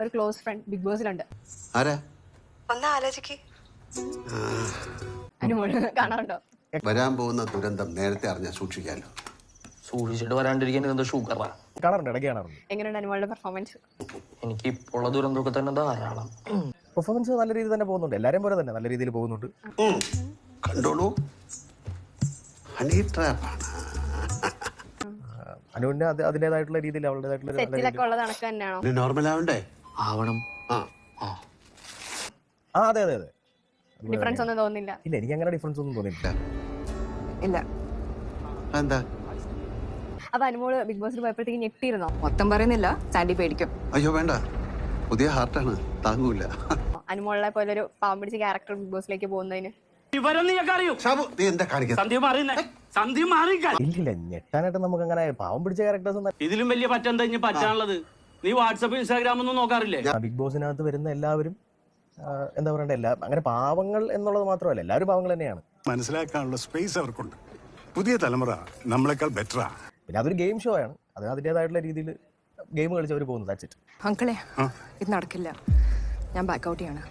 ഒരു close friend big ബോസിലുണ്ട്. ആരാ? ഒന്ന് ആലോചിക്ക്. അനുമോള് കാണാറുണ്ടോ? വരാൻ പോകുന്ന ദുരന്തം നേരത്തെ അറിഞ്ഞാൽ സൂക്ഷിക്കാമല്ലോ. സൂക്ഷിച്ചിട്ട് വരാണ്ടിരിക്കാൻ എന്താ ഷുഗറാ? കാണാറുണ്ട്, ഇടയ്ക്ക് കാണാറുണ്ട്. എങ്ങനെയുണ്ട് അനുമോളുടെ പെർഫോമൻസ്? എനിക്ക് ഇപ്പോൾ ദുരന്തമൊക്കെ തന്നെ ധാരാളം. പെർഫോമൻസ് നല്ല രീതിയിൽ തന്നെ പോകുന്നുണ്ട്, എല്ലാവരും പോലെ തന്നെ നല്ല രീതിയിൽ പോകുന്നുണ്ട്. കണ്ടോളൂ, ഹണി ട്രാപ്പാണ്. അനുവിന്റെ അതിന്റേതായിട്ടുള്ള രീതിയിൽ അവളുടേതായിട്ടുള്ള സെറ്റിലൊക്കെ ഉള്ളത് കണക്ക് തന്നെയാണോ? നോർമൽ ആവണ്ടേ? ആവണം. അതെ അതെ അതെ. ഡിഫറൻസ് ഒന്നും തോന്നില്ല? ഇല്ല, എനിക്ക് അങ്ങനെ ഡിഫറൻസ് ഒന്നും തോന്നിയില്ല. ഇല്ല. എന്താ? അപ്പൊ അനുമോള് ബിഗ് ബോസിൽ പോയപ്പോഴത്തേക്ക് ഞെട്ടിയിരുന്നോ? മൊത്തം പറയുന്നില്ല, സാൻഡി പേടിക്കും. അയ്യോ വേണ്ട, പുതിയ ഹാർട്ടാണ്, താങ്ങൂല. അനുമോളെ പോലെ ഒരു പാവം പിടിച്ച ക്യാരക്ടർ ബിഗ് ബോസിലേക്ക് പോകുന്നതിന് ഇല്ല, ഞെട്ടാനായിട്ട് നമുക്ക് അങ്ങനെ പാവം പിടിച്ച ക്യാരക്ടേഴ്സ് ഇതിലും വലിയ പറ്റെന്താ ഇനി പറ്റാനുള്ളത്? നീ വാട്സപ്പ് ഇൻസ്റ്റാഗ്രാം ഒന്നും നോക്കാറില്ലേ? ബിഗ് ബോസിനകത്ത് വരുന്ന എല്ലാവരും എന്താ പറയണ്ട, അങ്ങനെ പാവങ്ങൾ എന്നുള്ളത് മാത്രമല്ല, എല്ലാവരും പാവങ്ങൾ തന്നെയാണ്. മനസ്സിലാക്കാനുള്ള സ്പേസ് അവർക്കുണ്ട്. പുതിയ തലമുറ നമ്മളെക്കാൾ ബെറ്ററാ. പിന്നെ അതൊരു ഗെയിം ഷോ ആണ്, അതിൻ്റെതായിട്ടുള്ള രീതിയിൽ ഗെയിം കളിച്ചവർ പോകുന്നു. That's it. അങ്കിളെ, ഇത് നടക്കില്ല. ഞാൻ ബാക്ക് ഔട്ട് ചെയ്യണം.